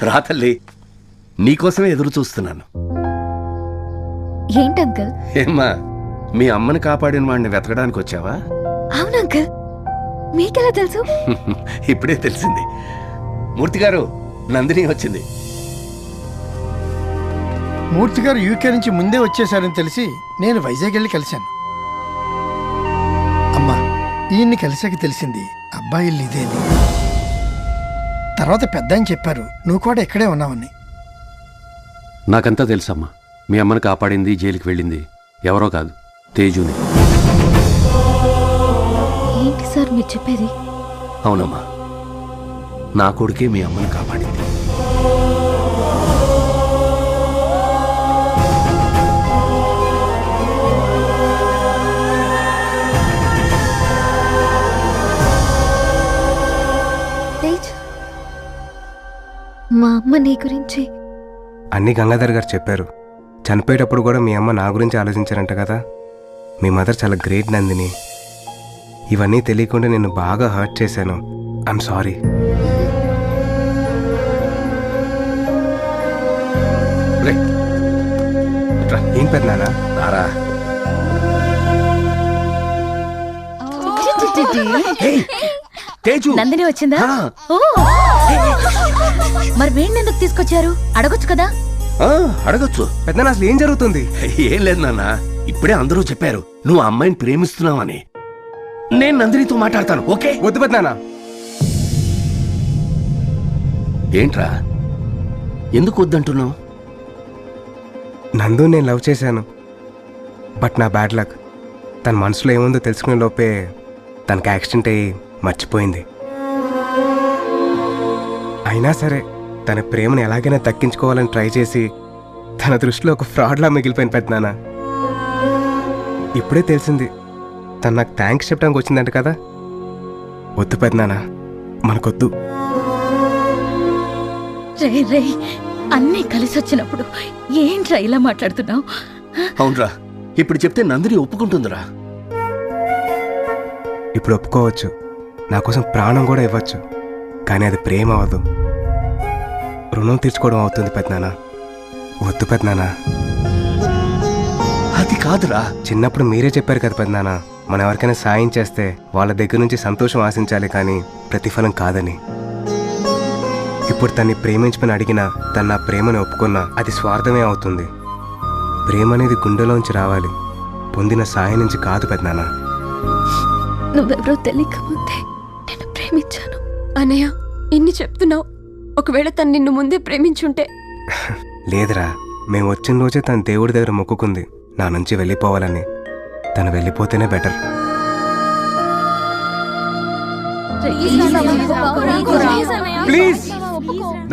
రా తల్లి, నీకోసమే ఎదురు చూస్తున్నాను. ఏంటి అంకుల్? ఏమ్మా, మీ అమ్మని కాపాడిన వాడిని వెతకడానికి వచ్చావా? అవును అంకుల్, మీకెలా తెలుసు? ఇప్పుడే తెలిసింది. మూర్తి గారు, నందిని వచ్చింది. మూర్తి గారు యూకే నుంచి ముందే వచ్చేసారని తెలిసి నేను వైజాగ్ వెళ్ళి కలిశాను. అమ్మా, ఈయన్ని కలిసాక తెలిసింది అబ్బాయి ఇల్లు ఇదేని. తర్వాత పెద్ద అని చెప్పారు నువ్వు కూడా ఇక్కడే ఉన్నావని. నాకంతా తెలుసమ్మా. మీ అమ్మని కాపాడింది, జైలుకి వెళ్ళింది ఎవరో కాదు, తేజుని. ఏంటి సార్ మీరు చెప్పేది? అవునమ్మా, నా కొడుకే మీ అమ్మని కాపాడింది. తేజ్, మా అమ్మ నీ గురించి అన్నీ గంగాధర్ గారు చెప్పారు. చనిపోయేటప్పుడు కూడా మీ అమ్మ నా గురించి ఆలోచించారంట కదా. మీ మదర్ చాలా గ్రేట్ నందిని. ఇవన్నీ తెలియకుండా నేను బాగా హర్ట్ చేశాను. I'm sorry. ఏం పెద్దనానా? రారా. తేజు, నందిని వచ్చిందా? ఆ. ఓ, మరి వీడిని ఎందుకు తీసుకొచ్చారు? అడగొచ్చు కదా. అడగచ్చు. పెద్దనా, అసలు ఏం జరుగుతుంది? ఏం లేదు నాన్న, ఇప్పుడే అందరూ చెప్పారు నువ్వు ఆ అమ్మాయిని ప్రేమిస్తున్నావని. నేను నందినితో మాట్లాడతాను, ఓకే? వద్దు పెద్దనానా. ఏంట్రా, ఎందుకు వద్దంటున్నావు? నందు నేను లవ్ చేశాను. బట్ నా బ్యాడ్ లక్, తన మనసులో ఏముందో తెలుసుకునే లోపే తనకి యాక్సిడెంట్ అయ్యి మర్చిపోయింది. అయినా సరే తన ప్రేమను ఎలాగైనా దక్కించుకోవాలని ట్రై చేసి తన దృష్టిలో ఒక ఫ్రాడ్లా మిగిలిపోయిన పెద్దనాన్న. ఇప్పుడే తెలిసింది తను నాకు థ్యాంక్స్ చెప్పడానికి వచ్చిందంట కదా. వద్దు పెద్దనాన్న, మనకొద్దు. రే రే, అన్నీ కలిసి వచ్చినప్పుడు ఏంట్రా ఇలా మాట్లాడుతున్నావు? అవునరా, ఇప్పుడు చెప్తే నందిని ఒప్పుకుంటుందిరా. ఇప్పుడు ఒప్పుకోవచ్చు, నా కోసం ప్రాణం కూడా ఇవ్వచ్చు. కానీ అది ప్రేమ అవ్వదు, రుణం తీర్చుకోవడం అవుతుంది పెద్దనాన్న. వద్దు పెద్దనాన్న. అది కాదురా. చిన్నప్పుడు మీరే చెప్పారు కదా పెద్దనాన్న, మనం ఎవరికైనా సాయం చేస్తే వాళ్ళ దగ్గర నుంచి సంతోషం ఆశించాలి కానీ ప్రతిఫలం కాదని. ఇప్పుడు తన్ని ప్రేమించమని అడిగినా తను నా ప్రేమని ఒప్పుకున్నా అది స్వార్థమే అవుతుంది. ప్రేమ అనేది గుండెలోంచి రావాలి, పొందిన సాయం నుంచి కాదు పెద్దనాన్న. నువ్వెవరో తెలియకముందే నేను ప్రేమించాను. అన్నయ్య, ఇన్ని చెప్తున్నావు, ఒకవేళ తను నిన్ను ముందే ప్రేమించుంటే? లేదురా, మేము వచ్చిన రోజే తన దేవుడి దగ్గర మొక్కుకుంది నా నుంచి వెళ్ళిపోవాలని. తను వెళ్ళిపోతేనే బెటర్. ప్లీజ్,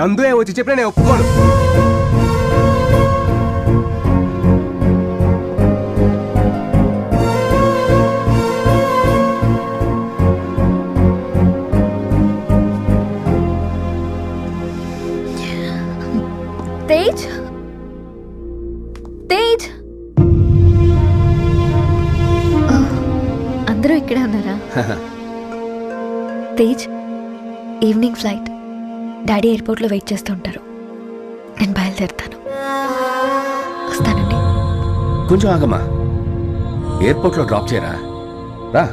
నందు వచ్చి చెప్పిన నేను ఒప్పుకోను. తేజ్, తేజ్, అందరూ ఇక్కడే ఉన్నారా? Tej, evening flight. డాడీ ఎయిర్పోర్ట్లో వెయిట్ చేస్తూ ఉంటారు. నేను బయలుదేరుతాను. వస్తానండి. కొంచెం ఆగమ్మా, ఎయిర్పోర్ట్లో డ్రాప్ చేయరా. రా,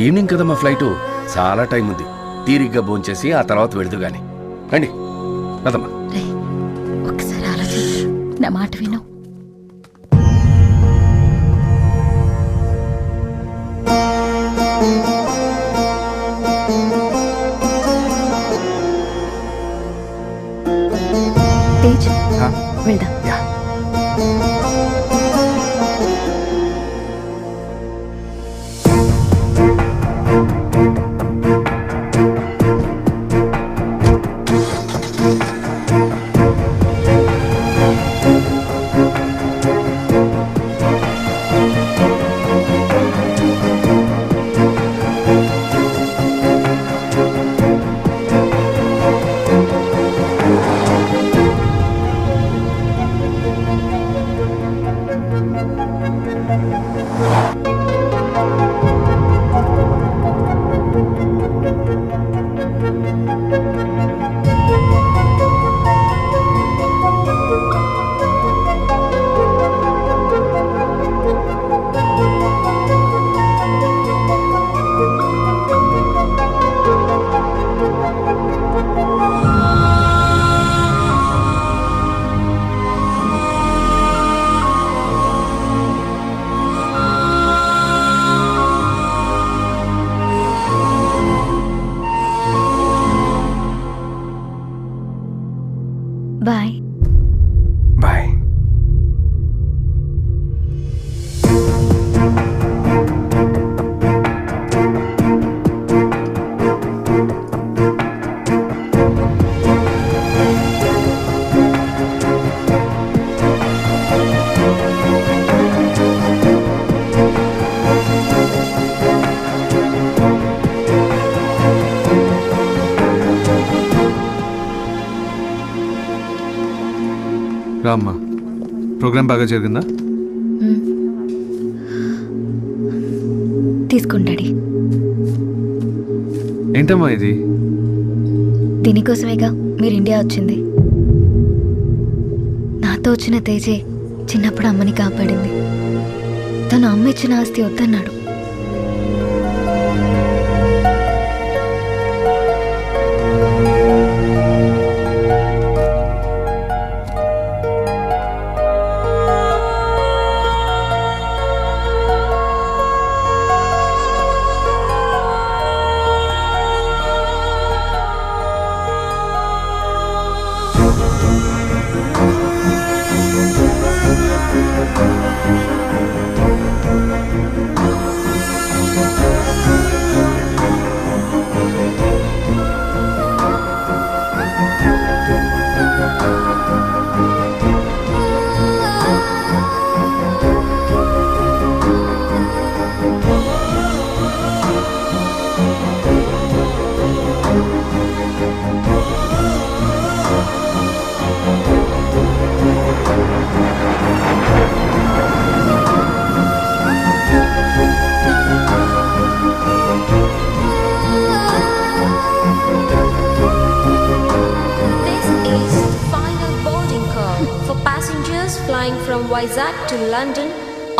ఈవినింగ్ కదా మా ఫ్లైటు, చాలా టైం ఉంది. తీరిగ్గా భోంచేసి ఆ తర్వాత వెళదు గాని. రండి, కదమ్మా. ఒకసారి ఆలోచించు, నా మాట విను. తేజ్, వెళ్దాం. అమ్మా, ప్రోగ్రామ్ బాగా జరిగిందా? తీసుకుంటాడి. ఏంటమ్మా ఇది? దీనికోసమేగా మీరు ఇండియా వచ్చింది. నాతో వచ్చిన తేజే చిన్నప్పుడు అమ్మని కాపాడింది. తను అమ్మ ఇచ్చిన ఆస్తి వద్దన్నాడు. Flying from Vizag to London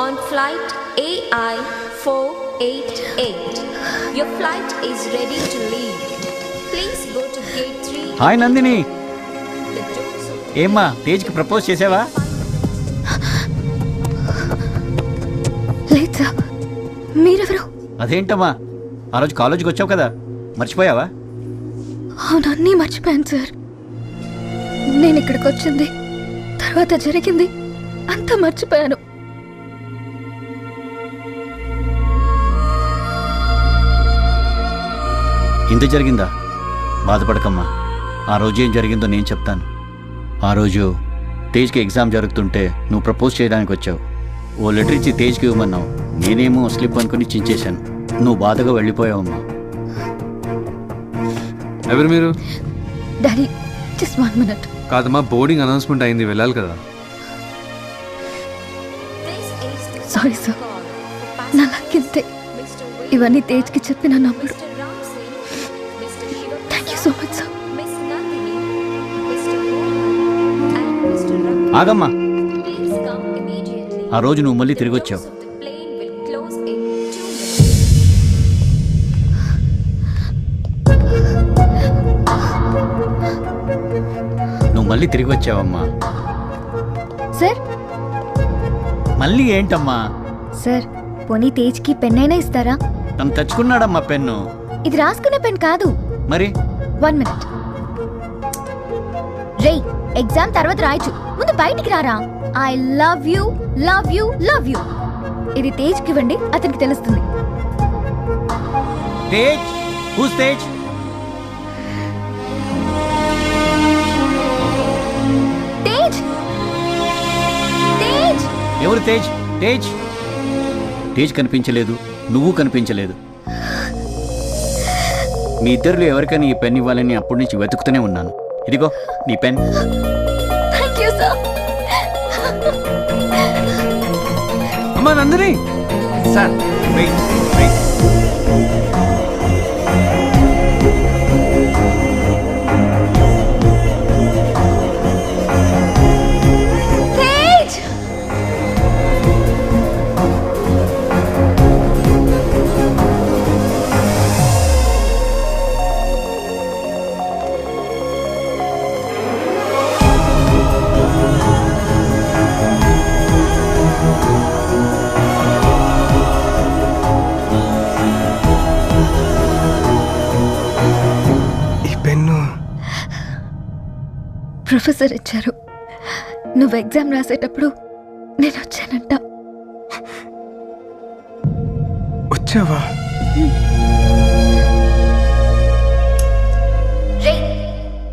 on flight AI488. Your flight is ready to leave. Please go to gate 3. Hi Nandini, ఏమ్మా తేజ్కి ప్రపోజ్ చేసావా? లేదు సార్. మీరెవరు? అదేంటమ్మా, ఆ రోజు కాలేజీకి వచ్చావు కదా, మర్చిపోయావా? అవును, అన్నీ మర్చిపోయాను సార్. నేను ఇక్కడికి వచ్చింది, తర్వాత జరిగింది అంతా మర్చిపోయాను. ఇంత జరిగిందా? బాధపడకమ్మా, ఆ రోజు ఏం జరిగిందో నేను చెప్తాను. ఆ రోజు తేజ్కి ఎగ్జామ్ జరుగుతుంటే నువ్వు ప్రపోజ్ చేయడానికి వచ్చావు. ఓ లెటర్ ఇచ్చి తేజ్కి ఇవ్వమన్నావు. నేనేమో స్లిప్ అనుకుని చించేశాను. నువ్వు బాధగా వెళ్ళిపోయావమ్మా. ఎవరు మీరు? Daddy, just 1 minute. కాదమ్మా, బోర్డింగ్ అనౌన్స్మెంట్ అయింది, వెళ్ళాలి కదా. సారీ సార్, నా లక్కింతే. ఇవన్నీ తేజ్కి చెప్పిన నమ్ముడు. Thank you so much sir. ఆగమ్మా, ఆ రోజు నువ్వు మళ్ళీ తిరిగి వచ్చావు. నువ్వు మళ్ళీ తిరిగి వచ్చావమ్మా. సార్, మళ్ళీ ఏంటమ్మా? సార్ పోనీ తేజ్కి పెన్ అయినా ఇస్తారా? తను తెచ్చుకున్నాడమ్మా పెన్ను. ఇది రాసుకునే పెన్ కాదు. మరి 1 minute. రేయ్, ఎగ్జామ్ తర్వాత రాయచ్చు, ముందు బయటికి రారా. I love you, love you, love you. ఇది తేజ్కి ఇవ్వండి, అతనికి తెలుస్తుంది. తేజ్, హూస్ తేజ్? తేజ్, తేజ్. ఎవరు తేజ్? తేజ్ తేజ్ కనిపించలేదు, నువ్వు కనిపించలేదు. మీ ఇద్దరిలో ఎవరికైనా ఈ పెన్ ఇవ్వాలని అప్పటి నుంచి వెతుకుతూనే ఉన్నాను. ఇదిగో నీ పెన్. Thank you sir. అమ్మా Nandini sir, wait wait. Tej, professor ఇచ్చారు. నువ్వు ఎగ్జామ్ రాసేటప్పుడు నేను వచ్చానంట. వచ్చావా?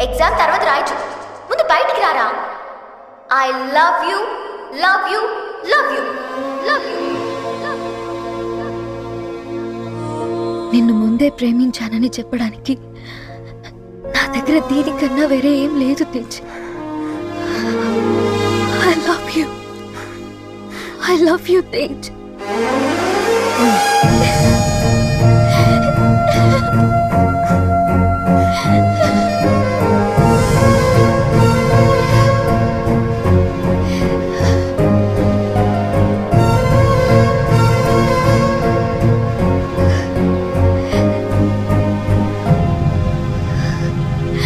ఎగ్జామ్ తర్వాత రాయచ్చు, ముందు బయటికి రారా. I love you, love you, love you, love you. నిన్ను ముందే ప్రేమించానని చెప్పడానికి నా దగ్గర దీనికన్నా వేరే ఏం లేదు తేజ్. యూ తేజ్.